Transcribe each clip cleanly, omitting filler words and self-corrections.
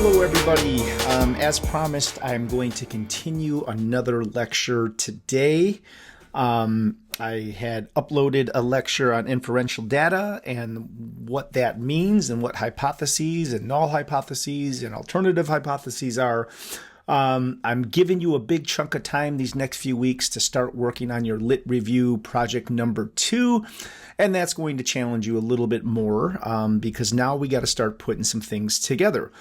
Hello, everybody. As promised, I'm going to continue another lecture today. I had uploaded a lecture on inferential data and what that means and what hypotheses and null hypotheses and alternative hypotheses are. I'm giving you a big chunk of time these next few weeks to start working on your Lit Review project number 2. And that's going to challenge you a little bit more because now we got to start putting some things together.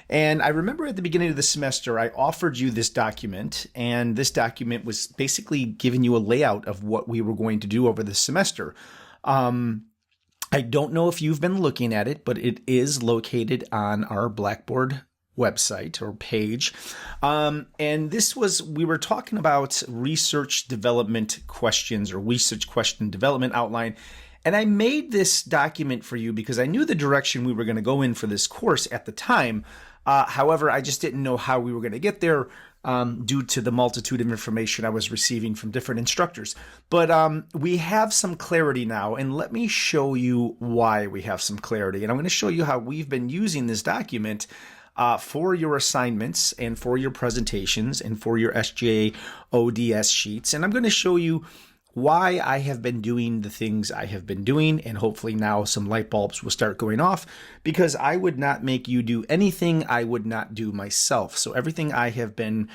And I remember at the beginning of the semester, I offered you this document, and this document was basically giving you a layout of what we were going to do over the semester. I don't know if you've been looking at it, but it is located on our Blackboard website or page. And this was, we were talking about research development questions or research question development outline. And I made this document for you because I knew the direction we were going to go in for this course at the time. However, I just didn't know how we were going to get there due to the multitude of information I was receiving from different instructors. But we have some clarity now, and let me show you why we have some clarity. And I'm going to show you how we've been using this document for your assignments and for your presentations and for your SJODS sheets. And I'm going to show you why I have been doing the things I have been doing, and hopefully now some light bulbs will start going off, because I would not make you do anything I would not do myself. So everything I have been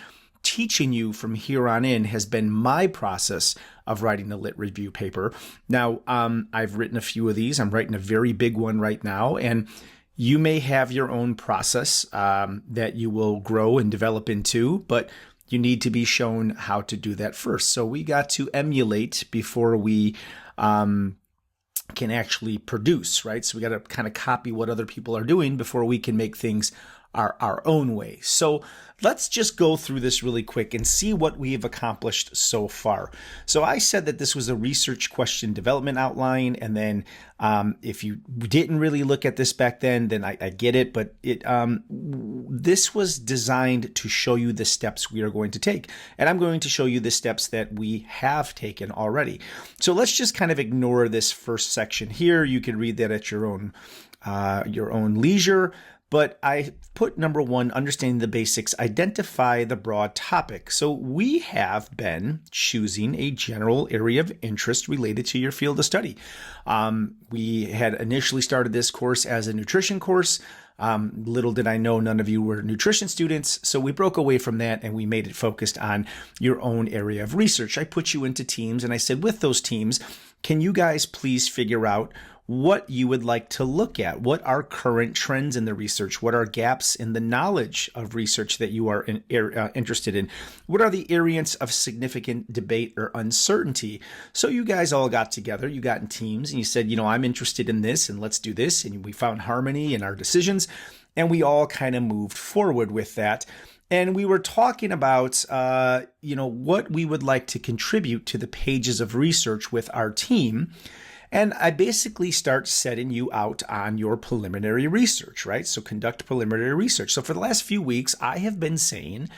teaching you from here on in has been my process of writing a Lit Review paper. Now, I've written a few of these. I'm writing a very big one right now, and you may have your own process that you will grow and develop into, but you need to be shown how to do that first. So we got to emulate before we can actually produce, right? So we got to kind of copy what other people are doing before we can make things our own way. So let's just go through this really quick and see what we've accomplished so far. So I said that this was a research question development outline. And then if you didn't really look at this back then I get it. But this was designed to show you the steps we are going to take. And I'm going to show you the steps that we have taken already. So let's just kind of ignore this first section here. You can read that at your own leisure. But I put number 1, understanding the basics, identify the broad topic. So we have been choosing a general area of interest related to your field of study. We had initially started this course as a nutrition course. Little did I know none of you were nutrition students. So we broke away from that and we made it focused on your own area of research. I put you into teams and I said, with those teams, can you guys please figure out what you would like to look at? What are current trends in the research? What are gaps in the knowledge of research that you are interested in? What are the areas of significant debate or uncertainty? So you guys all got together, you got in teams, and you said, I'm interested in this, and let's do this. And we found harmony in our decisions, and we all kind of moved forward with that. And we were talking about, what we would like to contribute to the pages of research with our team. And I basically start setting you out on your preliminary research, right? So conduct preliminary research. So for the last few weeks, I have been saying,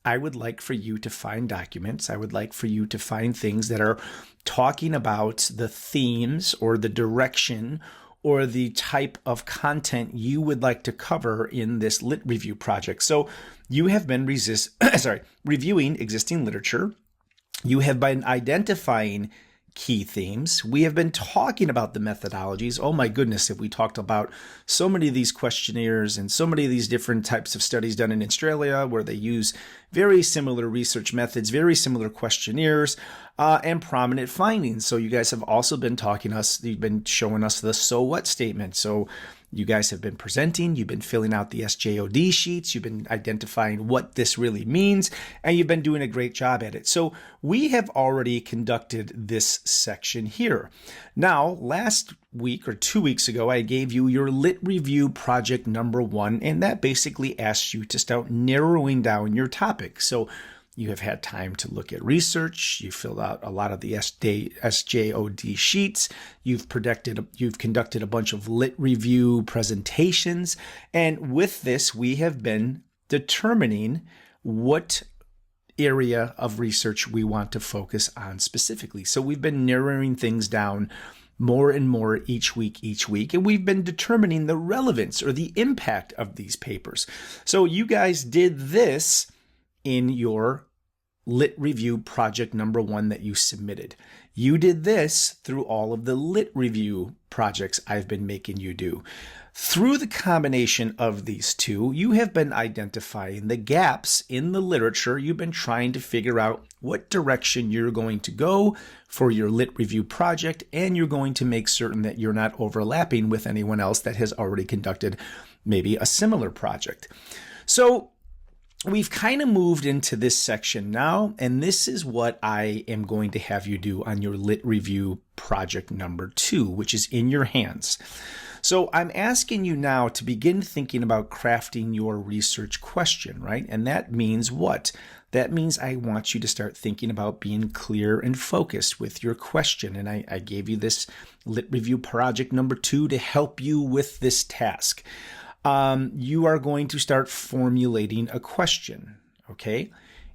I would like for you to find documents. I would like for you to find things that are talking about the themes or the direction or the type of content you would like to cover in this Lit Review project. So you have been reviewing existing literature. You have been identifying key themes. We have been talking about the methodologies. Oh my goodness, have we talked about so many of these questionnaires and so many of these different types of studies done in Australia where they use very similar research methods, very similar questionnaires, and prominent findings. So you guys have also been you've been showing us the so what statement. So you guys have been presenting, you've been filling out the SJOD sheets, you've been identifying what this really means, and you've been doing a great job at it. So we have already conducted this section here. Now, last week or 2 weeks ago, I gave you your Lit Review project number 1, and that basically asks you to start narrowing down your topic. So you have had time to look at research. You filled out a lot of the SJOD sheets. You've conducted a bunch of Lit Review presentations. And with this, we have been determining what area of research we want to focus on specifically. So we've been narrowing things down more and more each week. And we've been determining the relevance or the impact of these papers. So you guys did this in your Lit Review project number 1 that you submitted. You did this through all of the Lit Review projects I've been making you do. Through the combination of these two, you have been identifying the gaps in the literature. You've been trying to figure out what direction you're going to go for your Lit Review project, and you're going to make certain that you're not overlapping with anyone else that has already conducted maybe a similar project. So we've kind of moved into this section now, and this is what I am going to have you do on your Lit Review project number 2, which is in your hands. So I'm asking you now to begin thinking about crafting your research question, right? And that means what? That means I want you to start thinking about being clear and focused with your question. And I gave you this Lit Review project number 2 to help you with this task. You are going to start formulating a question, okay?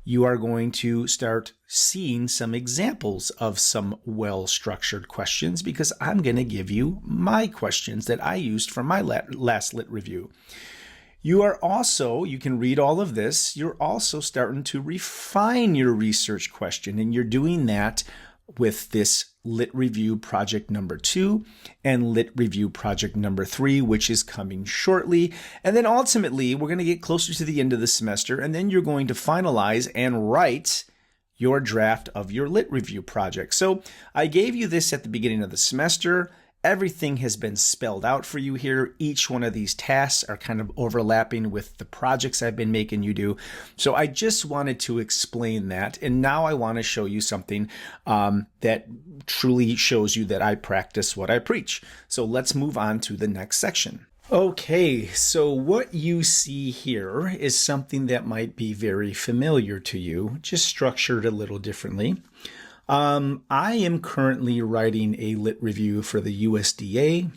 You are going to start seeing some examples of some well-structured questions because I'm going to give you my questions that I used for my last Lit Review. You can read all of this, you're also starting to refine your research question, and you're doing that with this Lit Review project number 2 and Lit Review project number 3, which is coming shortly. And then ultimately, we're going to get closer to the end of the semester, and then you're going to finalize and write your draft of your Lit Review project. So I gave you this at the beginning of the semester. Everything has been spelled out for you here. Each one of these tasks are kind of overlapping with the projects I've been making you do. So I just wanted to explain that. And now I want to show you something that truly shows you that I practice what I preach. So let's move on to the next section. Okay, so what you see here is something that might be very familiar to you, just structured a little differently. I am currently writing a Lit Review for the USDA,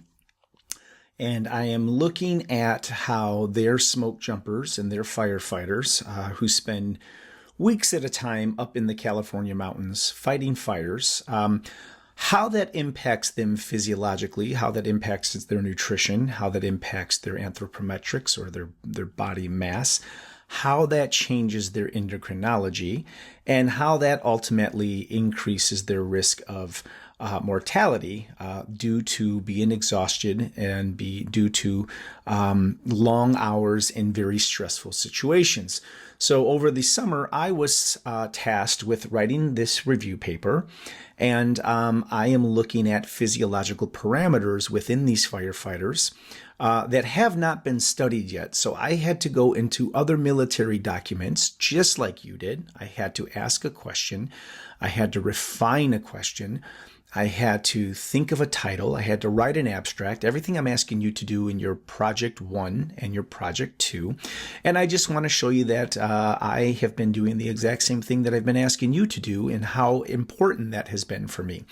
and I am looking at how their smoke jumpers and their firefighters who spend weeks at a time up in the California mountains fighting fires, how that impacts them physiologically, how that impacts their nutrition, how that impacts their anthropometrics or their body mass, how that changes their endocrinology, and how that ultimately increases their risk of mortality due to being exhausted and due to long hours in very stressful situations. So over the summer, I was tasked with writing this review paper, and I am looking at physiological parameters within these firefighters that have not been studied yet. So I had to go into other military documents, just like you did. I had to ask a question. I had to refine a question. I had to think of a title. I had to write an abstract, everything I'm asking you to do in your project 1 and your project 2. And I just want to show you that I have been doing the exact same thing that I've been asking you to do and how important that has been for me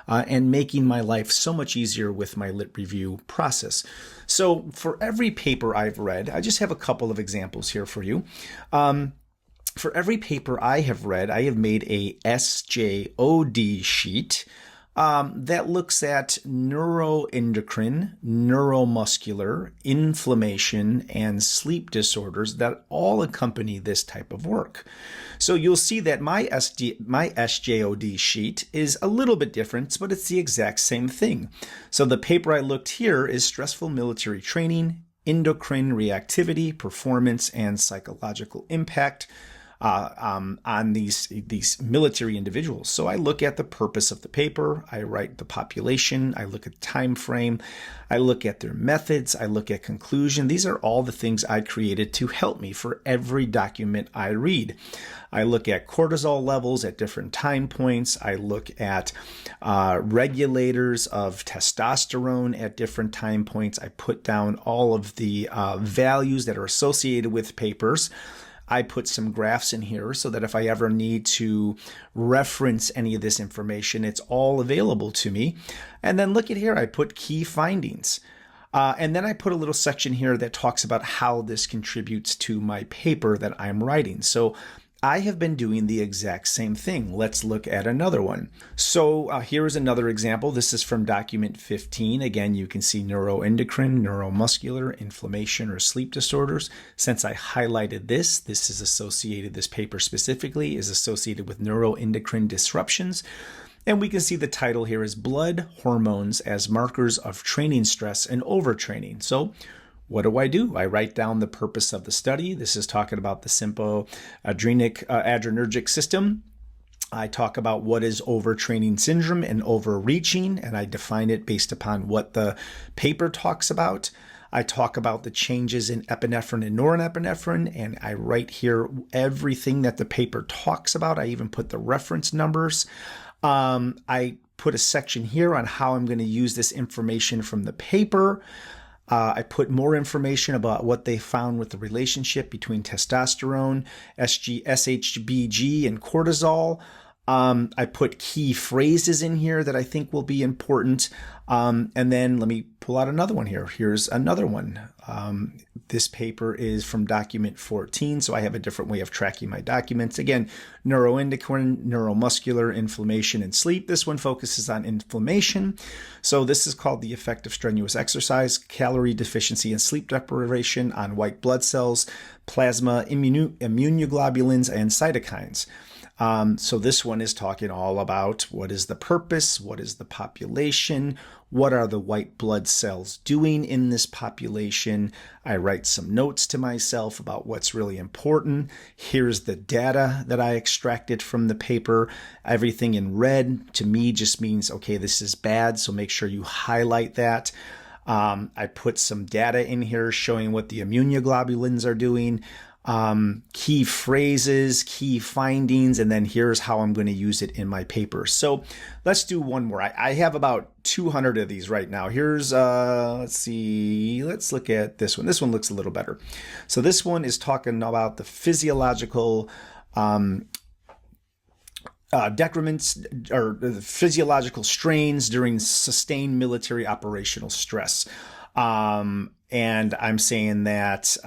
and making my life so much easier with my Lit Review process. So for every paper I've read, I just have a couple of examples here for you. For every paper I have read, I have made a SJOD sheet that looks at neuroendocrine, neuromuscular, inflammation, and sleep disorders that all accompany this type of work. So you'll see that my SJOD sheet is a little bit different, but it's the exact same thing. So the paper I looked here is stressful military training, endocrine reactivity, performance, and psychological impact on these military individuals. So I look at the purpose of the paper, I write the population, I look at the time frame, I look at their methods, I look at conclusion. These are all the things I created to help me for every document I read. I look at cortisol levels at different time points. I look at regulators of testosterone at different time points. I put down all of the values that are associated with papers. I put some graphs in here so that if I ever need to reference any of this information, it's all available to me. And then look at here, I put key findings. And then I put a little section here that talks about how this contributes to my paper that I'm writing. So I have been doing the exact same thing. Let's look at another one. So here is another example. This is from document 15. Again, you can see neuroendocrine, neuromuscular, inflammation, or sleep disorders. Since I highlighted this is associated, this paper specifically is associated with neuroendocrine disruptions. And we can see the title here is Blood Hormones as Markers of Training Stress and Overtraining. So what do? I write down the purpose of the study. This is talking about the adrenergic system. I talk about what is overtraining syndrome and overreaching, and I define it based upon what the paper talks about. I talk about the changes in epinephrine and norepinephrine, and I write here everything that the paper talks about. I even put the reference numbers. I put a section here on how I'm going to use this information from the paper. I put more information about what they found with the relationship between testosterone, SHBG, and cortisol. I put key phrases in here that I think will be important. And then let me pull out another one here. Here's another one. This paper is from document 14, so I have a different way of tracking my documents. Again, neuroendocrine, neuromuscular, inflammation, and sleep. This one focuses on inflammation. So this is called the effect of strenuous exercise, calorie deficiency, and sleep deprivation on white blood cells, plasma, immunoglobulins, and cytokines. So this one is talking all about what is the purpose, what is the population, what are the white blood cells doing in this population. I write some notes to myself about what's really important. Here's the data that I extracted from the paper. Everything in red to me just means, okay, this is bad, so make sure you highlight that. I put some data in here showing what the immunoglobulins are doing. Key phrases, key findings, and then here's how I'm going to use it in my paper. So let's do one more. I have about 200 of these right now. Here's, let's see, let's look at this one. This one looks a little better. So this one is talking about the physiological decrements or the physiological strains during sustained military operational stress. And I'm saying that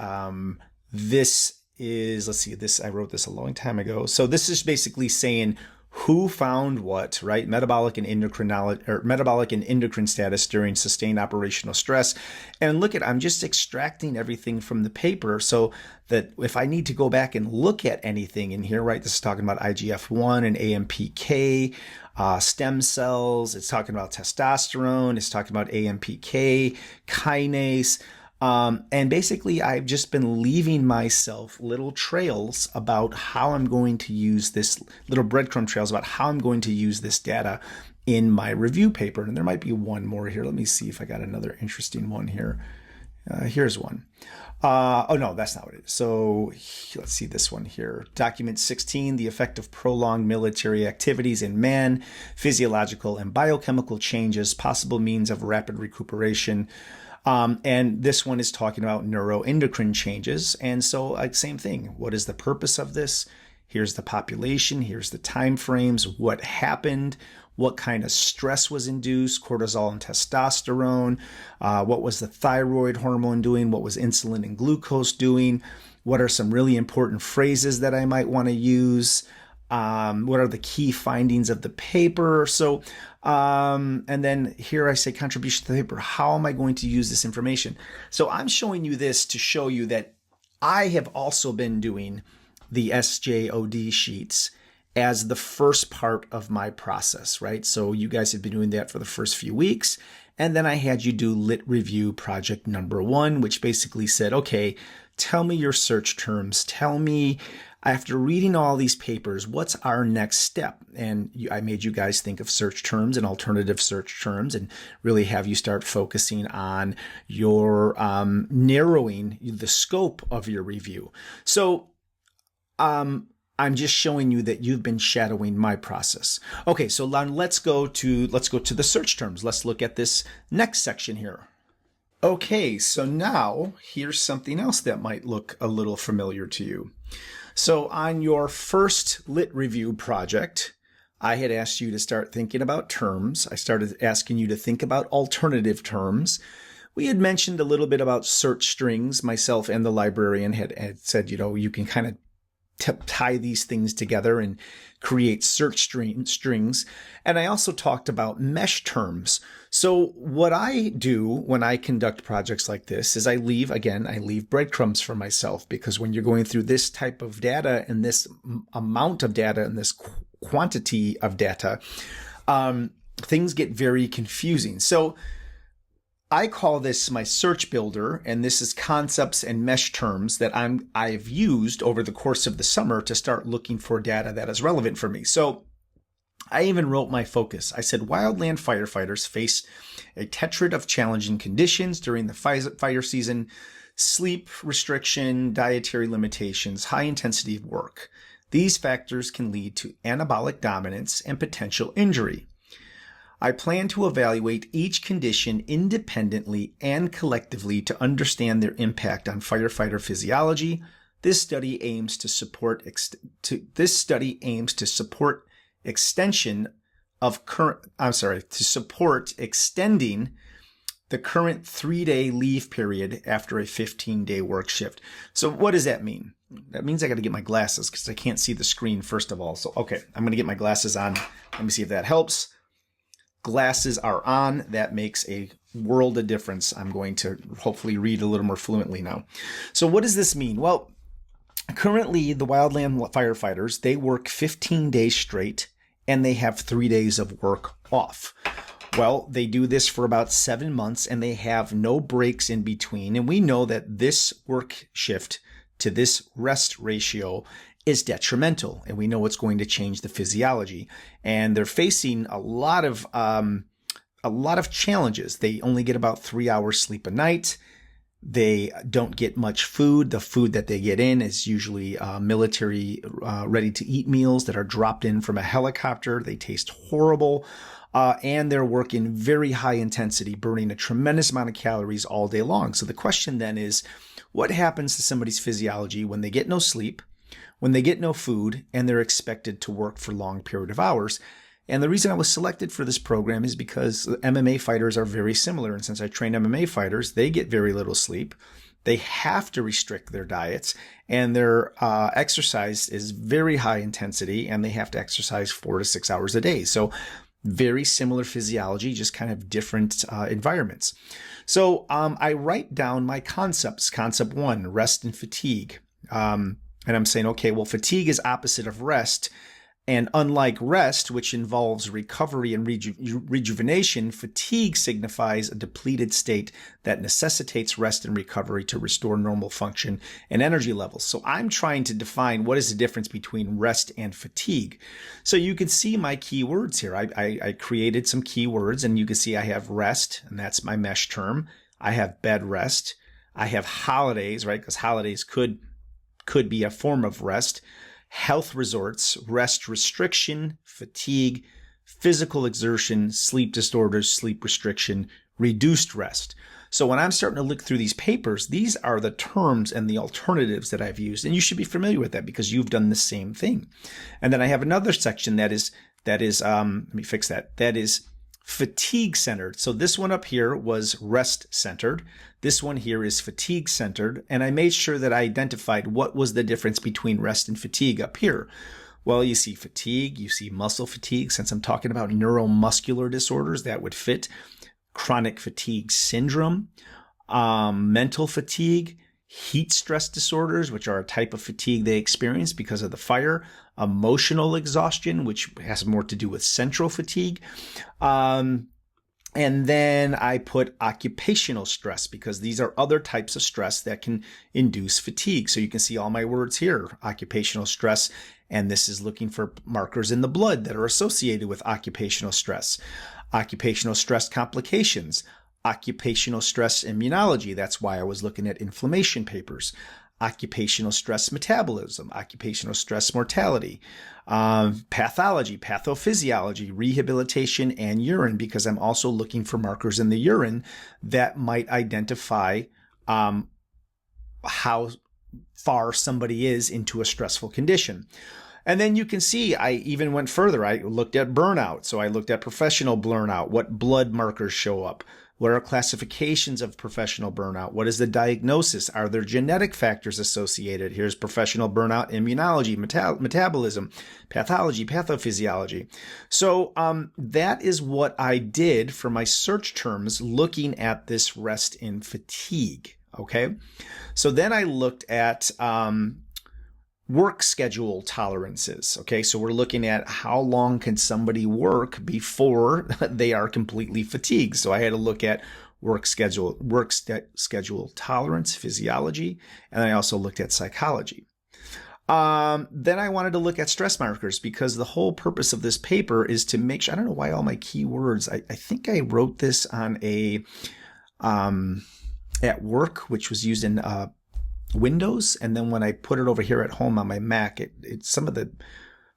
this is, let's see, I wrote this a long time ago. So this is basically saying who found what, right? Metabolic and endocrine status during sustained operational stress. And look I'm just extracting everything from the paper so that if I need to go back and look at anything in here, right? This is talking about IGF-1 and AMPK, stem cells. It's talking about testosterone. It's talking about AMPK, kinase. And basically, I've just been leaving myself little trails about how I'm going to use this, little breadcrumb trails about how I'm going to use this data in my review paper. And there might be one more here. Let me see if I got another interesting one here. Here's one. Oh, no, that's not what it is. So let's see this one here. Document 16, the effect of prolonged military activities in man, physiological and biochemical changes, possible means of rapid recuperation. And this one is talking about neuroendocrine changes. And so like same thing. What is the purpose of this? Here's the population. Here's the time frames. What happened? What kind of stress was induced? Cortisol and testosterone. What was the thyroid hormone doing? What was insulin and glucose doing? What are some really important phrases that I might want to use? What are the key findings of the paper? So, and then here I say contribution to the paper. How am I going to use this information? So I'm showing you this to show you that I have also been doing the SJOD sheets as the first part of my process, right? So you guys have been doing that for the first few weeks. And then I had you do Lit Review project number 1, which basically said, okay, tell me your search terms. Tell me, after reading all these papers, what's our next step? And I made you guys think of search terms and alternative search terms and really have you start focusing on your narrowing the scope of your review. So I'm just showing you that you've been shadowing my process. Okay, so now let's go to the search terms. Let's look at this next section here. Okay, so now here's something else that might look a little familiar to you. So on your first Lit Review project, I had asked you to start thinking about terms. I started asking you to think about alternative terms. We had mentioned a little bit about search strings. Myself and the librarian had said, you can kind of tie these things together and create search strings. And I also talked about mesh terms. So what I do when I conduct projects like this is I leave breadcrumbs for myself, because when you're going through this type of data and this amount of data and this quantity of data, things get very confusing. So I call this my search builder, and this is concepts and mesh terms that I've used over the course of the summer to start looking for data that is relevant for me. So I even wrote my focus. I said wildland firefighters face a tetrad of challenging conditions during the fire season: sleep restriction, dietary limitations, high intensity of work. These factors can lead to anabolic dominance and potential injury. I plan to evaluate each condition independently and collectively to understand their impact on firefighter physiology. This study aims to support extending the current 3-day leave period after a 15-day work shift. So what does that mean? That means I got to get my glasses because I can't see the screen first of all. So, okay, I'm going to get my glasses on. Let me see if that helps. Glasses are on. That makes a world of difference. I'm going to hopefully read a little more fluently now. So what does this mean? Well, currently the wildland firefighters, they work 15 days straight and they have 3 days of work off. Well, they do this for about 7 months and they have no breaks in between. And we know that this work shift to this rest ratio is detrimental, and we know it's going to change the physiology. And they're facing a lot of challenges. They only get about 3 hours sleep a night. They don't get much food. The food that they get in is usually military ready-to-eat meals that are dropped in from a helicopter. They taste horrible. And they're working very high intensity, burning a tremendous amount of calories all day long. So the question then is, what happens to somebody's physiology when they get no sleep, when they get no food, and they're expected to work for a long period of hours? And the reason I was selected for this program is because MMA fighters are very similar. And since I train MMA fighters, they get very little sleep. They have to restrict their diets, and their exercise is very high intensity, and they have to exercise 4 to 6 hours a day. So very similar physiology, just kind of different environments. So I write down my concepts. Concept 1, rest and fatigue. And I'm saying, okay, well, fatigue is opposite of rest. And unlike rest, which involves recovery and rejuvenation, fatigue signifies a depleted state that necessitates rest and recovery to restore normal function and energy levels. So I'm trying to define what is the difference between rest and fatigue. So you can see my keywords here. I created some keywords, and you can see I have rest, and that's my mesh term. I have bed rest. I have holidays, right? Because holidays could be a form of rest. Health resorts, rest restriction, fatigue, physical exertion, sleep disorders, sleep restriction, reduced rest. So when I'm starting to look through these papers, these are the terms and the alternatives that I've used. And you should be familiar with that because you've done the same thing. And then I have another section that is let me fix that. That is fatigue centered. So this one up here was rest centered. This one here is fatigue centered. And I made sure that I identified what was the difference between rest and fatigue up here. Well, you see fatigue, you see muscle fatigue. Since I'm talking about neuromuscular disorders, that would fit. Chronic fatigue syndrome, mental fatigue, heat stress disorders, which are a type of fatigue they experience because of the fire, emotional exhaustion, which has more to do with central fatigue. And then I put occupational stress because these are other types of stress that can induce fatigue. So you can see all my words here, occupational stress, and this is looking for markers in the blood that are associated with occupational stress. Occupational stress complications, occupational stress immunology. That's why I was looking at inflammation papers. Occupational stress metabolism, occupational stress mortality, pathology, pathophysiology, rehabilitation, and urine, because I'm also looking for markers in the urine that might identify how far somebody is into a stressful condition. And then you can see I even went further. I looked at burnout. So I looked at professional burnout, what blood markers show up, What are classifications of professional burnout? What is the diagnosis? Are there genetic factors associated? Here's professional burnout, immunology, metabolism, pathology, pathophysiology. So that is what I did for my search terms looking at this rest and fatigue. Okay. So then I looked at work schedule tolerances. Okay, so we're looking at how long can somebody work before they are completely fatigued. So I had to look at work schedule tolerance, physiology, and I also looked at psychology. Then I wanted to look at stress markers because the whole purpose of this paper is to make sure, I don't know why all my keywords, I think I wrote this on a, at work, which was used in Windows, and then when I put it over here at home on my Mac, it some of the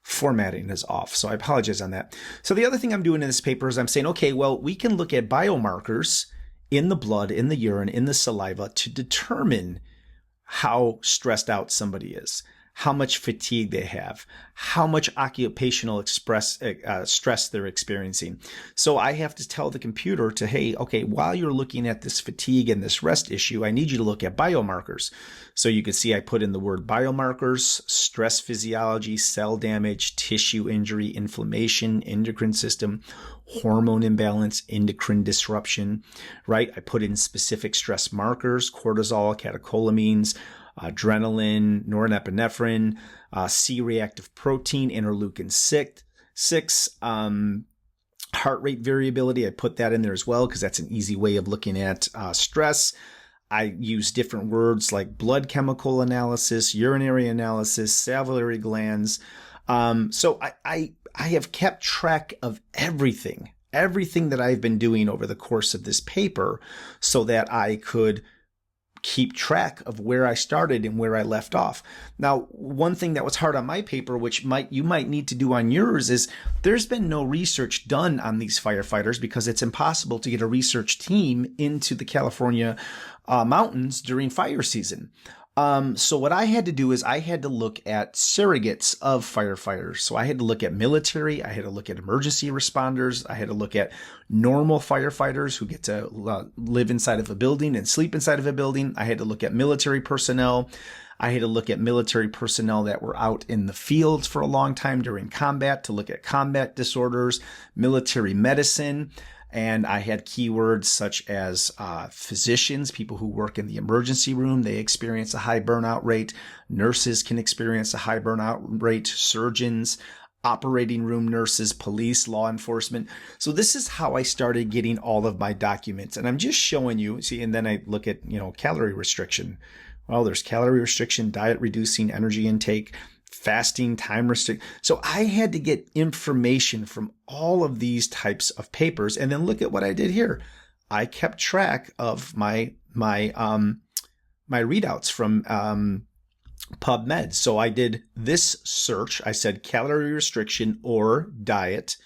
formatting is off, so I apologize on that. So the other thing I'm doing in this paper is I'm saying, okay, well, we can look at biomarkers in the blood, in the urine, in the saliva to determine how stressed out somebody is, how much fatigue they have, how much occupational stress they're experiencing. So I have to tell the computer to, hey, okay, while you're looking at this fatigue and this rest issue, I need you to look at biomarkers. So you can see I put in the word biomarkers, stress physiology, cell damage, tissue injury, inflammation, endocrine system, hormone imbalance, endocrine disruption, right? I put in specific stress markers, cortisol, catecholamines, adrenaline, norepinephrine, C-reactive protein, interleukin 6, heart rate variability. I put that in there as well because that's an easy way of looking at stress. I use different words like blood chemical analysis, urinary analysis, salivary glands. So I have kept track of everything that I've been doing over the course of this paper so that I could keep track of where I started and where I left off. Now, one thing that was hard on my paper, which you might need to do on yours, is there's been no research done on these firefighters because it's impossible to get a research team into the California mountains during fire season. So what I had to do is I had to look at surrogates of firefighters. So I had to look at military, I had to look at emergency responders, I had to look at normal firefighters who get to live inside of a building and sleep inside of a building. I had to look at military personnel. I had to look at military personnel that were out in the fields for a long time during combat to look at combat disorders, military medicine. And I had keywords such as physicians, people who work in the emergency room, they experience a high burnout rate. Nurses can experience a high burnout rate. Surgeons, operating room nurses, police, law enforcement. So this is how I started getting all of my documents. And I'm just showing you, see, and then I look at, calorie restriction. Well, there's calorie restriction, diet reducing, energy intake, fasting, time restrict. So I had to get information from all of these types of papers. And then look at what I did here. I kept track of my readouts from PubMed. So I did this search. I said calorie restriction or diet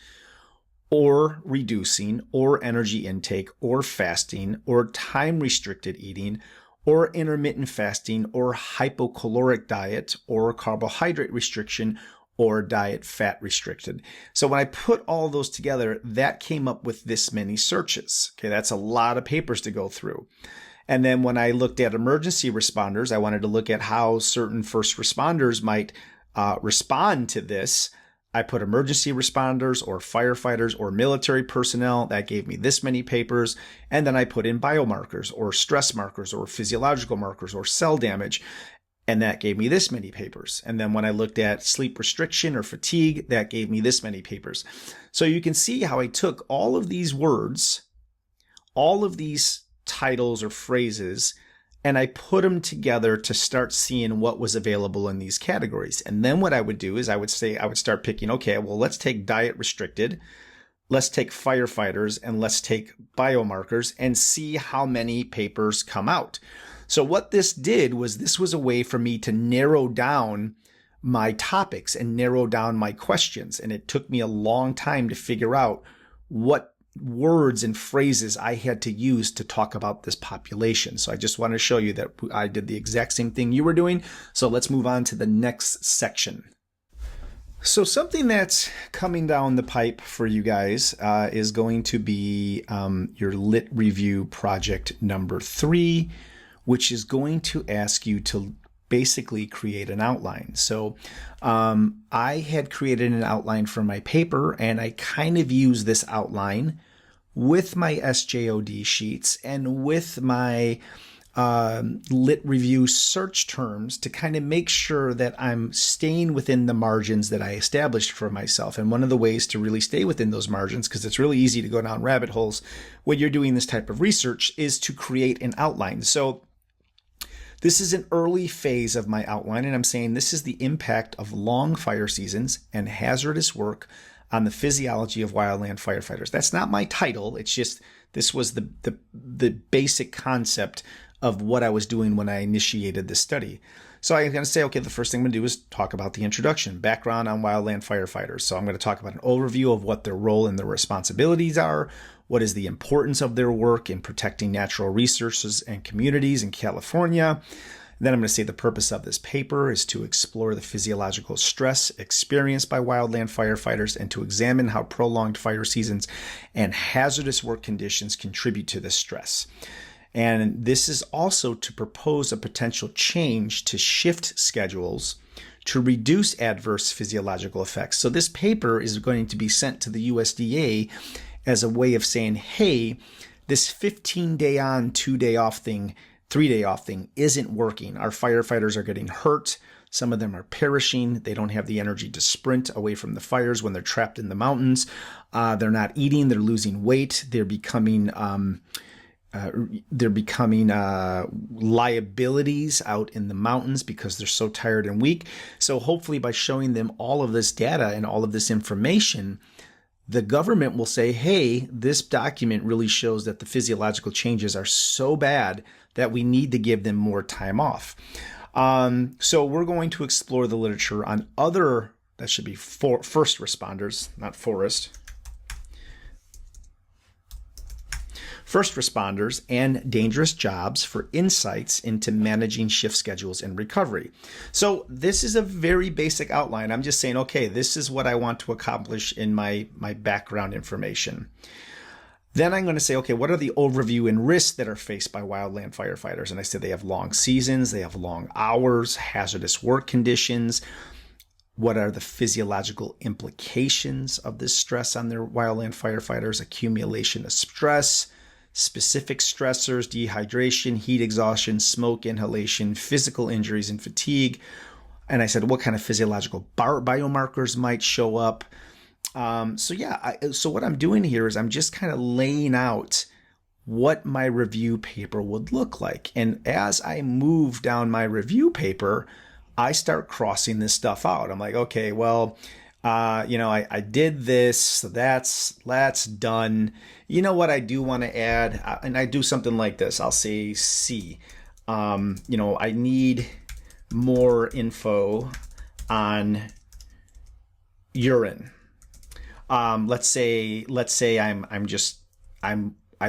or reducing or energy intake or fasting or time restricted eating or intermittent fasting, or hypocaloric diet, or carbohydrate restriction, or diet fat restricted. So when I put all those together, that came up with this many searches. Okay, that's a lot of papers to go through. And then when I looked at emergency responders, I wanted to look at how certain first responders might respond to this. I put emergency responders or firefighters or military personnel. That gave me this many papers. And then I put in biomarkers or stress markers or physiological markers or cell damage. And that gave me this many papers. And then when I looked at sleep restriction or fatigue, that gave me this many papers. So you can see how I took all of these words, all of these titles or phrases, and I put them together to start seeing what was available in these categories. And then what I would do is I would start picking, okay, well, let's take diet restricted, let's take firefighters, and let's take biomarkers and see how many papers come out. So what this did was this was a way for me to narrow down my topics and narrow down my questions. And it took me a long time to figure out what words and phrases I had to use to talk about this population. So I just want to show you that I did the exact same thing you were doing. So let's move on to the next section. So something that's coming down the pipe for you guys is going to be your lit review project number 3, which is going to ask you to basically create an outline. So I had created an outline for my paper, and I kind of use this outline with my SJOD sheets and with my lit review search terms to kind of make sure that I'm staying within the margins that I established for myself. And one of the ways to really stay within those margins, because it's really easy to go down rabbit holes when you're doing this type of research, is to create an outline. So this is an early phase of my outline, and I'm saying this is the impact of long fire seasons and hazardous work on the physiology of wildland firefighters. That's not my title. It's just this was the basic concept of what I was doing when I initiated this study. So I'm going to say, okay, the first thing I'm going to do is talk about the introduction, background on wildland firefighters. So I'm going to talk about an overview of what their role and their responsibilities are, what is the importance of their work in protecting natural resources and communities in California. Then I'm going to say the purpose of this paper is to explore the physiological stress experienced by wildland firefighters and to examine how prolonged fire seasons and hazardous work conditions contribute to this stress. And this is also to propose a potential change to shift schedules to reduce adverse physiological effects. So this paper is going to be sent to the USDA as a way of saying, hey, this 15-day on, 2-day off thing, 3-day off thing isn't working. Our firefighters are getting hurt. Some of them are perishing. They don't have the energy to sprint away from the fires when they're trapped in the mountains. They're not eating. They're losing weight. They're becoming liabilities out in the mountains because they're so tired and weak. So hopefully by showing them all of this data and all of this information, the government will say, hey, this document really shows that the physiological changes are so bad that we need to give them more time off. So we're going to explore the literature on other, that should be first responders, not forest. First responders and dangerous jobs for insights into managing shift schedules and recovery. So this is a very basic outline. I'm just saying, okay, this is what I want to accomplish in my background information. Then I'm going to say, okay, what are the overview and risks that are faced by wildland firefighters? And I said they have long seasons, they have long hours, hazardous work conditions. What are the physiological implications of this stress on their wildland firefighters? Accumulation of stress, specific stressors, dehydration, heat exhaustion, smoke inhalation, physical injuries and fatigue. And I said, what kind of physiological biomarkers might show up? So what I'm doing here is I'm just kind of laying out what my review paper would look like. And as I move down my review paper, I start crossing this stuff out. I'm like, okay, well, I did this, so that's done. You know what I do want to add? And I do something like this. I'll say C. I need more info on urine. Let's say I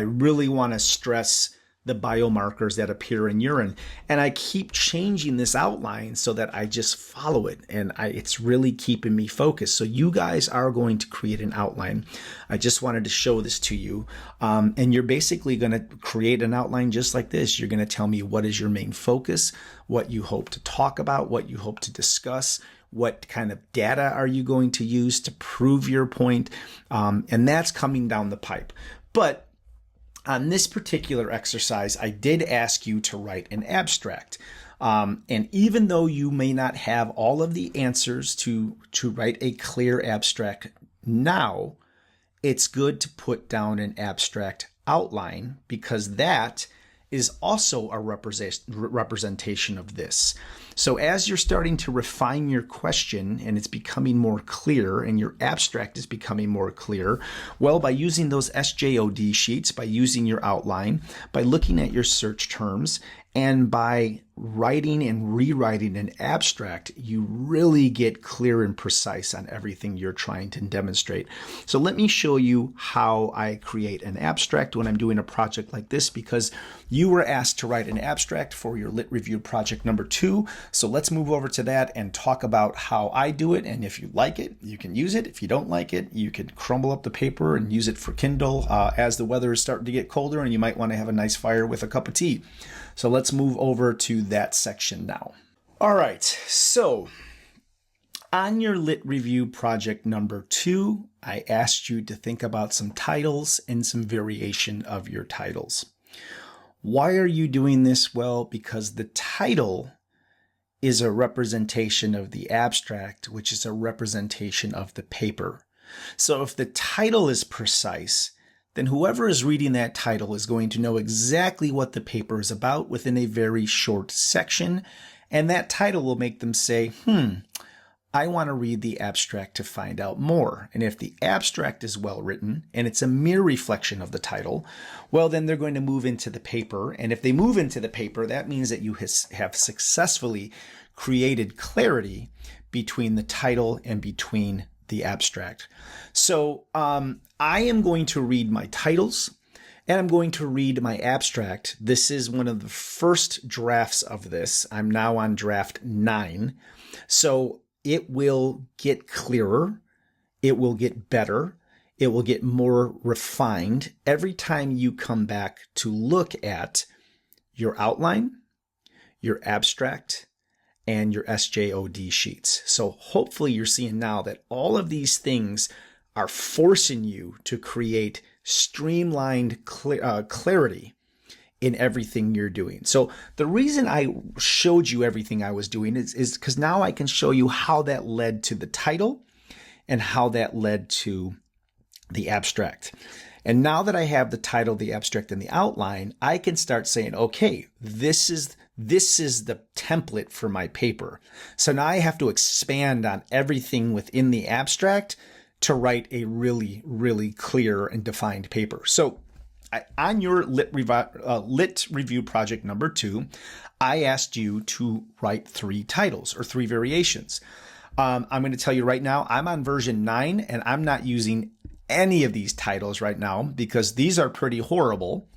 really want to stress the biomarkers that appear in urine, and I keep changing this outline so that I just follow it, and it's really keeping me focused. So you guys are going to create an outline. I just wanted to show this to you, and you're basically going to create an outline just like this. You're going to tell me what is your main focus, what you hope to talk about, what you hope to discuss, what kind of data are you going to use to prove your point, and that's coming down the pipe. But on this particular exercise, I did ask you to write an abstract. And even though you may not have all of the answers to write a clear abstract now, it's good to put down an abstract outline because that is also a representation of this. So as you're starting to refine your question and it's becoming more clear and your abstract is becoming more clear, well, by using those SJOD sheets, by using your outline, by looking at your search terms, And by writing and rewriting an abstract, you really get clear and precise on everything you're trying to demonstrate. So let me show you how I create an abstract when I'm doing a project like this, because you were asked to write an abstract for your Lit Review project number 2. So let's move over to that and talk about how I do it. And if you like it, you can use it. If you don't like it, you can crumble up the paper and use it for Kindle as the weather is starting to get colder and you might want to have a nice fire with a cup of tea. So let's move over to that section now. All right, so on your Lit Review project number 2, I asked you to think about some titles and some variation of your titles. Why are you doing this? Well, because the title is a representation of the abstract, which is a representation of the paper. So if the title is precise, then whoever is reading that title is going to know exactly what the paper is about within a very short section. And that title will make them say, I want to read the abstract to find out more. And if the abstract is well written and it's a mere reflection of the title, well, then they're going to move into the paper. And if they move into the paper, that means that you have successfully created clarity between the title and between the abstract. So I am going to read my titles and I'm going to read my abstract. This is one of the first drafts of this. I'm now on draft 9. So it will get clearer. It will get better. It will get more refined every time you come back to look at your outline, your abstract, and your SJOD sheets. So hopefully you're seeing now that all of these things are forcing you to create streamlined clarity in everything you're doing. So the reason I showed you everything I was doing is because now I can show you how that led to the title and how that led to the abstract. And now that I have the title, the abstract, and the outline, I can start saying, okay, this is the template for my paper. So now I have to expand on everything within the abstract to write a really, really clear and defined paper. So on your Lit Review project number 2, I asked you to write 3 titles or 3 variations. I'm going to tell you right now, I'm on version 9 and I'm not using any of these titles right now because these are pretty horrible.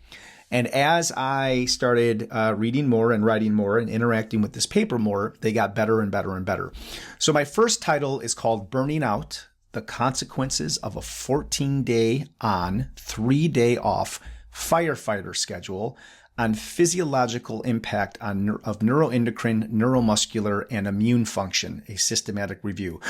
And as I started reading more and writing more and interacting with this paper more, they got better and better and better. So my first title is called Burning Out: The Consequences of a 14-Day On, 3-Day Off Firefighter Schedule on Physiological Impact of Neuroendocrine, Neuromuscular, and Immune Function, a Systematic Review.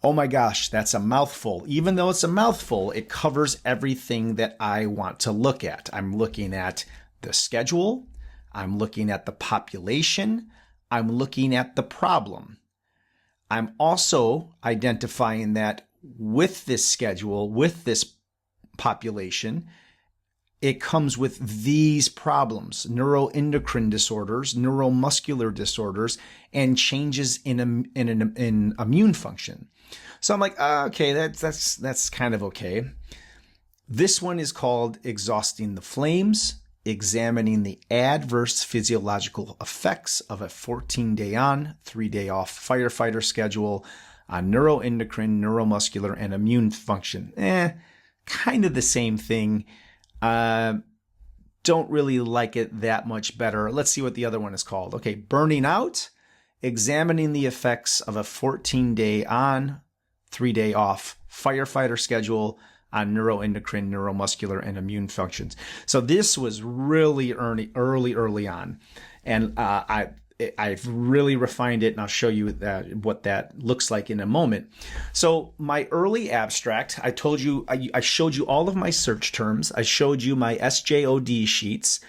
Oh my gosh, that's a mouthful. Even though it's a mouthful, it covers everything that I want to look at. I'm looking at the schedule. I'm looking at the population. I'm looking at the problem. I'm also identifying that with this schedule, with this population, it comes with these problems: neuroendocrine disorders, neuromuscular disorders, and changes in immune function. So I'm like, okay, that's kind of okay. This one is called Exhausting the Flames: Examining the Adverse Physiological Effects of a 14-Day On, 3-Day Off Firefighter Schedule on Neuroendocrine, Neuromuscular, and Immune Function. Kind of the same thing. Don't really like it that much better. Let's see what the other one is called. Okay, Burning Out: Examining the Effects of a 14-Day On, 3-Day Off Firefighter Schedule on Neuroendocrine, Neuromuscular, and Immune Functions. So this was really early on. And I've really refined it, and I'll show you what that looks like in a moment. So my early abstract, I told you, I showed you all of my search terms. I showed you my SJOD sheets.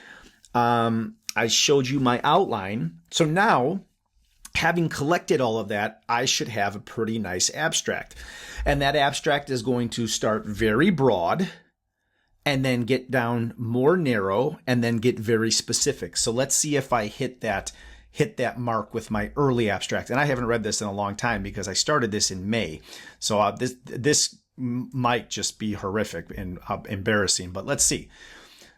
I showed you my outline. So now, having collected all of that, I should have a pretty nice abstract. And that abstract is going to start very broad and then get down more narrow and then get very specific. So let's see if I hit that mark with my early abstract. And I haven't read this in a long time because I started this in May. So this might just be horrific and embarrassing, but let's see.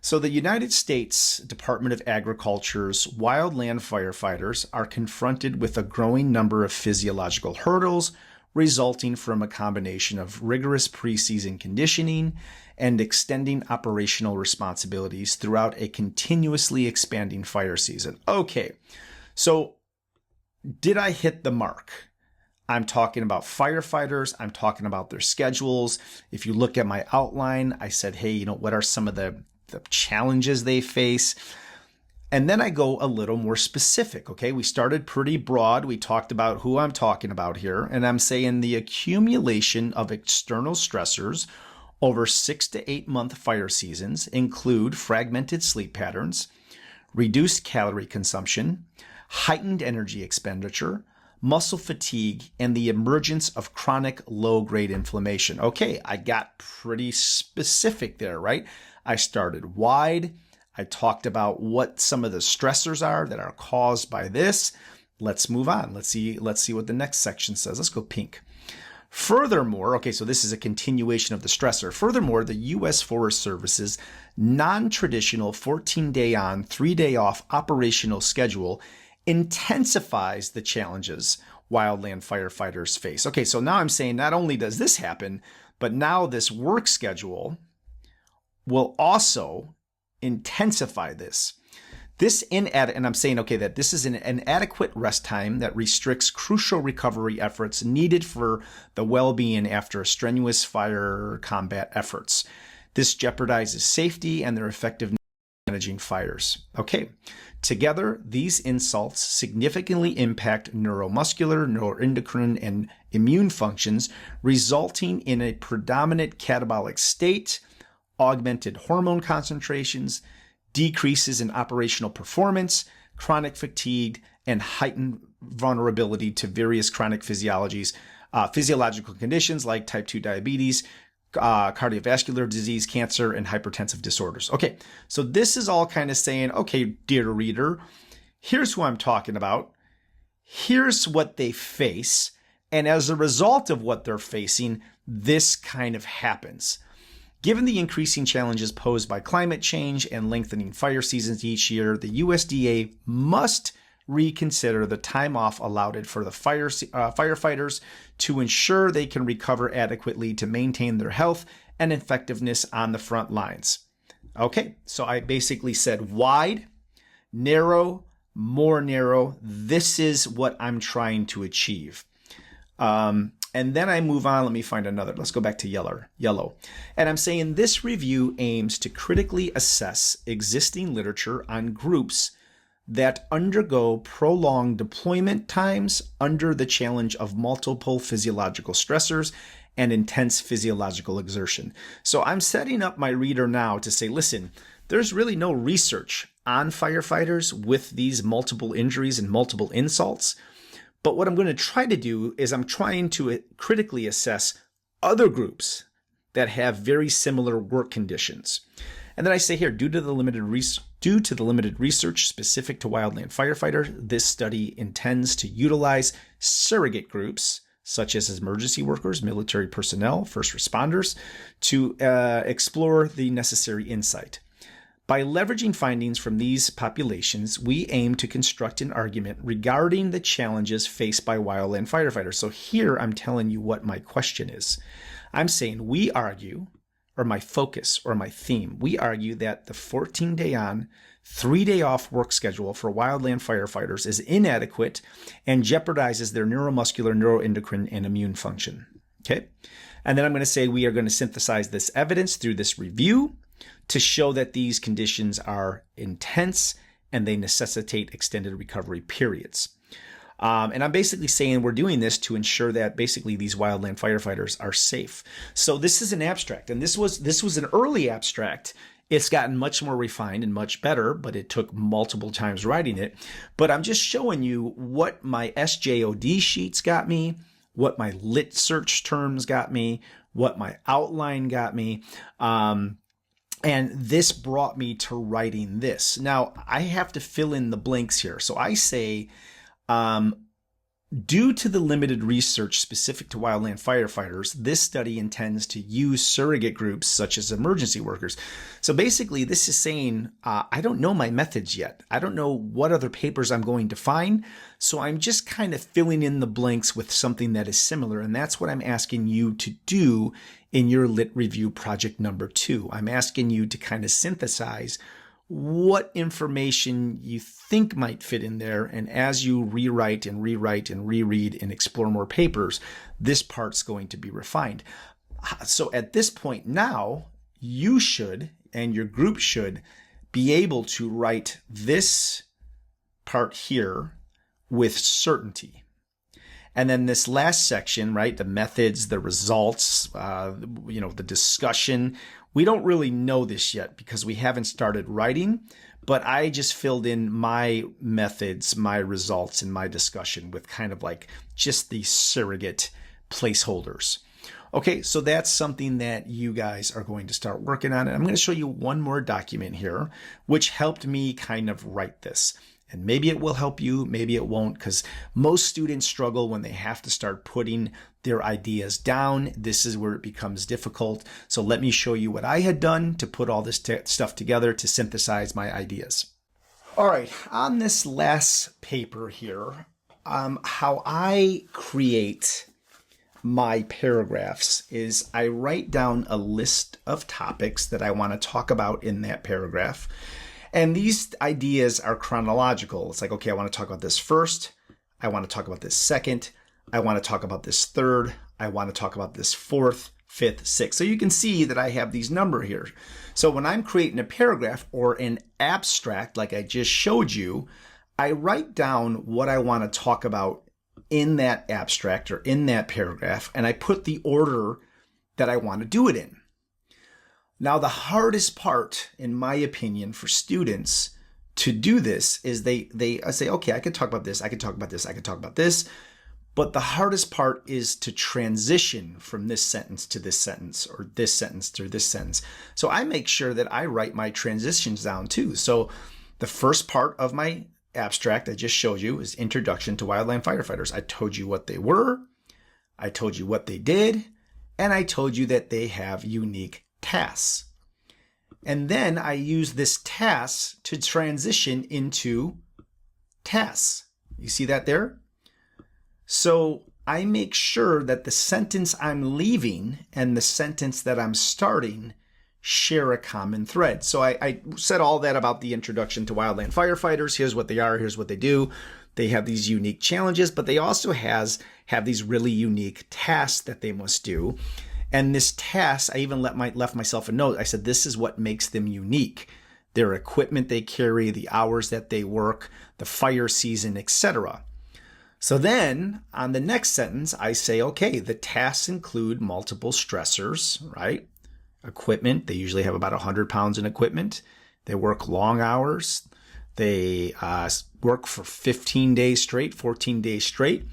So the United States Department of Agriculture's wildland firefighters are confronted with a growing number of physiological hurdles resulting from a combination of rigorous preseason conditioning and extending operational responsibilities throughout a continuously expanding fire season. Okay, so did I hit the mark? I'm talking about firefighters. I'm talking about their schedules. If you look at my outline, I said, hey, what are some of the challenges they face? And then I go a little more specific, okay? We started pretty broad. We talked about who I'm talking about here. And I'm saying the accumulation of external stressors over 6 to 8 month fire seasons include fragmented sleep patterns, reduced calorie consumption, heightened energy expenditure, muscle fatigue, and the emergence of chronic low-grade inflammation. Okay, I got pretty specific there, right? I started wide. I talked about what some of the stressors are that are caused by this. Let's move on. Let's see what the next section says. Let's go pink. Furthermore, okay, so this is a continuation of the stressor. Furthermore, the U.S. Forest Service's non-traditional 14-day on, 3-day off operational schedule intensifies the challenges wildland firefighters face. Okay, so now I'm saying not only does this happen, but now this work schedule will also intensify this. And I'm saying, okay, that this is an inadequate rest time that restricts crucial recovery efforts needed for the well-being after strenuous fire combat efforts. This jeopardizes safety and their effectiveness in managing fires. Okay, together, these insults significantly impact neuromuscular, neuroendocrine, and immune functions, resulting in a predominant catabolic state, augmented hormone concentrations, decreases in operational performance, chronic fatigue, and heightened vulnerability to various chronic physiological conditions like type 2 diabetes, cardiovascular disease, cancer, and hypertensive disorders. Okay, so this is all kind of saying, okay, dear reader, here's who I'm talking about. Here's what they face. And as a result of what they're facing, this kind of happens. Given the increasing challenges posed by climate change and lengthening fire seasons each year, the USDA must reconsider the time off allotted for the firefighters to ensure they can recover adequately to maintain their health and effectiveness on the front lines. Okay, so I basically said wide, narrow, more narrow. This is what I'm trying to achieve. And then I move on. Let me find another. Let's go back to yellow. And I'm saying this review aims to critically assess existing literature on groups that undergo prolonged deployment times under the challenge of multiple physiological stressors and intense physiological exertion. So I'm setting up my reader now to say, listen, there's really no research on firefighters with these multiple injuries and multiple insults. But what I'm going to try to do is I'm trying to critically assess other groups that have very similar work conditions. And then I say here, due to the limited research specific to wildland firefighters, this study intends to utilize surrogate groups such as emergency workers, military personnel, first responders, to explore the necessary insight. By leveraging findings from these populations, we aim to construct an argument regarding the challenges faced by wildland firefighters. So here I'm telling you what my question is. I'm saying we argue, or my focus, or my theme, we argue that the 14-day on, 3-day off work schedule for wildland firefighters is inadequate and jeopardizes their neuromuscular, neuroendocrine, and immune function. Okay? And then I'm going to say we are going to synthesize this evidence through this review to show that these conditions are intense and they necessitate extended recovery periods. And I'm basically saying we're doing this to ensure that basically these wildland firefighters are safe. So this is an abstract, and this was an early abstract. It's gotten much more refined and much better, but it took multiple times writing it. But I'm just showing you what my SJOD sheets got me, what my lit search terms got me, what my outline got me. And this brought me to writing this. Now, I have to fill in the blanks here. So I say, Due to the limited research specific to wildland firefighters, this study intends to use surrogate groups such as emergency workers. So basically, this is saying, I don't know my methods yet. I don't know what other papers I'm going to find. So I'm just kind of filling in the blanks with something that is similar. And that's what I'm asking you to do in your Lit Review project number 2. I'm asking you to kind of synthesize what information you think might fit in there. And as you rewrite and rewrite and reread and explore more papers, this part's going to be refined. So at this point now, you should, and your group should, be able to write this part here with certainty. And then this last section, right, the methods, the results, the discussion, we don't really know this yet because we haven't started writing, but I just filled in my methods, my results, and my discussion with kind of like just these surrogate placeholders. Okay, so that's something that you guys are going to start working on. And I'm going to show you one more document here, which helped me kind of write this. And maybe it will help you, maybe it won't, because most students struggle when they have to start putting their ideas down. This is where it becomes difficult. So let me show you what I had done to put all this stuff together to synthesize my ideas. All right, on this last paper here, how I create my paragraphs is I write down a list of topics that I want to talk about in that paragraph. And these ideas are chronological. It's like, okay, I want to talk about this first. I want to talk about this second. I want to talk about this third. I want to talk about this fourth, fifth, sixth. So you can see that I have these numbers here. So when I'm creating a paragraph or an abstract, like I just showed you, I write down what I want to talk about in that abstract or in that paragraph, and I put the order that I want to do it in. Now, the hardest part, in my opinion, for students to do this is they say, okay, I could talk about this, I could talk about this, I could talk about this. But the hardest part is to transition from this sentence to this sentence or this sentence to this sentence. So I make sure that I write my transitions down too. So the first part of my abstract I just showed you is Introduction to Wildland Firefighters. I told you what they were, I told you what they did, and I told you that they have unique tasks. And then I use this task to transition into tasks. You see that there? So I make sure that the sentence I'm leaving and the sentence that I'm starting share a common thread. So I said all that about the Introduction to Wildland Firefighters. Here's what they are, here's what they do. They have these unique challenges, but they also have these really unique tasks that they must do. And this task, I even left myself a note. I said, this is what makes them unique. Their equipment they carry, the hours that they work, the fire season, etc. So then on the next sentence, I say, okay, the tasks include multiple stressors, right? Equipment, they usually have about 100 pounds in equipment. They work long hours. They work for 15 days straight, 14 days straight.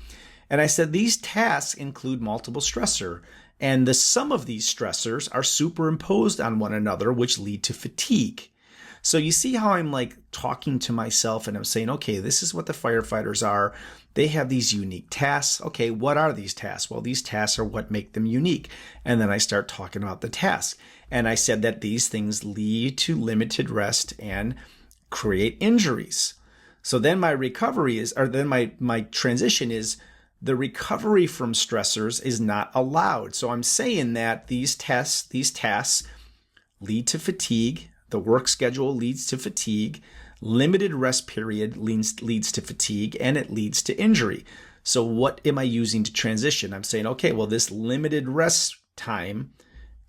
And I said, these tasks include multiple stressor. And the sum of these stressors are superimposed on one another, which lead to fatigue. So you see how I'm like talking to myself and I'm saying, okay, this is what the firefighters are. They have these unique tasks. Okay, what are these tasks? Well, these tasks are what make them unique. And then I start talking about the tasks. And I said that these things lead to limited rest and create injuries. So then my my transition is, the recovery from stressors is not allowed. So I'm saying that these tasks lead to fatigue. The work schedule leads to fatigue. Limited rest period leads to fatigue, and it leads to injury. So what am I using to transition? I'm saying, okay, well, this limited rest time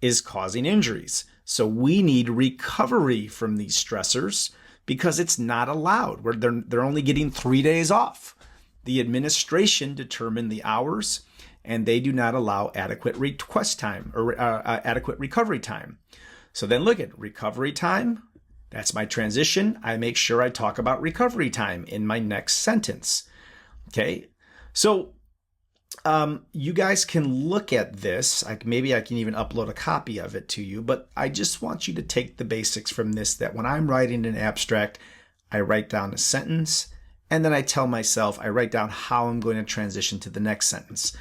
is causing injuries. So we need recovery from these stressors because it's not allowed. They're only getting 3 days off. The administration determined the hours, and they do not allow adequate request time or adequate recovery time. So then look at recovery time. That's my transition. I make sure I talk about recovery time in my next sentence. Okay. So you guys can look at this. Maybe I can even upload a copy of it to you, but I just want you to take the basics from this, that when I'm writing an abstract, I write down a sentence And then I tell myself, I write down how I'm going to transition to the next sentence.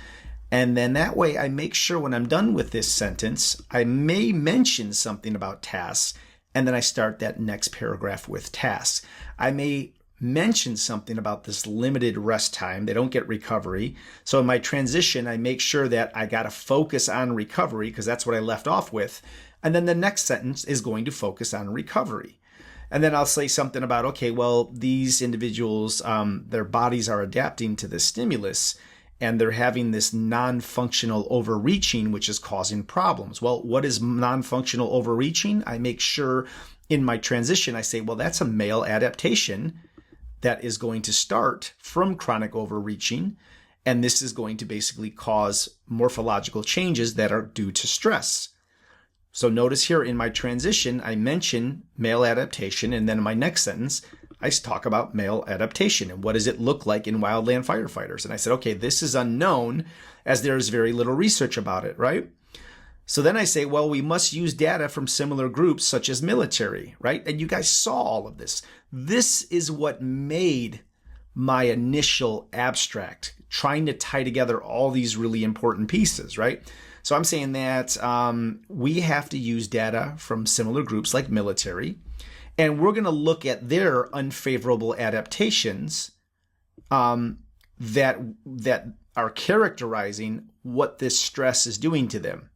And then that way I make sure when I'm done with this sentence, I may mention something about tasks, and then I start that next paragraph with tasks. I may mention something about this limited rest time. They don't get recovery. So in my transition, I make sure that I got to focus on recovery because that's what I left off with. And then the next sentence is going to focus on recovery. And then I'll say something about, okay, well, these individuals, their bodies are adapting to this stimulus and they're having this non-functional overreaching, which is causing problems. Well, what is non-functional overreaching? I make sure in my transition, I say, well, that's a male adaptation that is going to start from chronic overreaching. And this is going to basically cause morphological changes that are due to stress. So notice here in my transition, I mention male adaptation. And then in my next sentence, I talk about male adaptation and what does it look like in wildland firefighters. And I said, okay, this is unknown as there is very little research about it, right? So then I say, well, we must use data from similar groups such as military, right? And you guys saw all of this. This is what made my initial abstract, trying to tie together all these really important pieces, right? So I'm saying that we have to use data from similar groups like military, and we're going to look at their unfavorable adaptations that are characterizing what this stress is doing to them.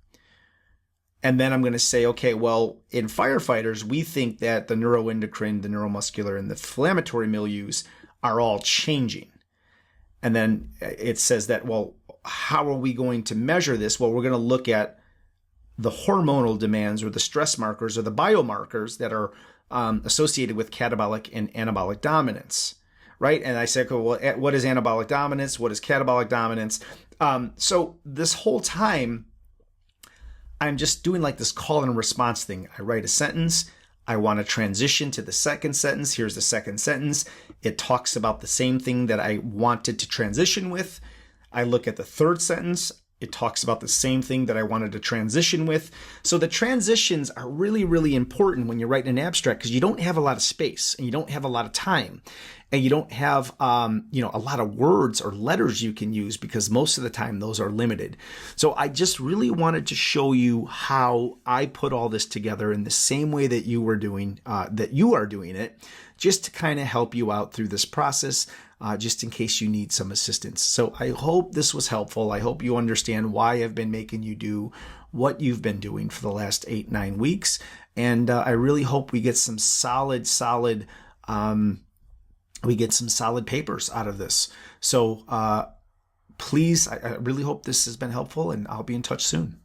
And then I'm going to say, okay, well, in firefighters, we think that the neuroendocrine, the neuromuscular, and the inflammatory milieus are all changing. And then it says that, well, how are we going to measure this? Well, we're going to look at the hormonal demands or the stress markers or the biomarkers that are associated with catabolic and anabolic dominance, right? And I said, well, what is anabolic dominance? What is catabolic dominance? So this whole time, I'm just doing like this call and response thing. I write a sentence. I want to transition to the second sentence. Here's the second sentence. It talks about the same thing that I wanted to transition with. I look at the third sentence. It talks about the same thing that I wanted to transition with. So the transitions are really, really important when you're writing an abstract because you don't have a lot of space and you don't have a lot of time and you don't have, a lot of words or letters you can use because most of the time those are limited. So I just really wanted to show you how I put all this together in the same way that you are doing it, just to kind of help you out through this process. Just in case you need some assistance. So I hope this was helpful. I hope you understand why I've been making you do what you've been doing for the last 8-9 weeks. And I really hope we get some solid papers out of this. So please, I really hope this has been helpful and I'll be in touch soon.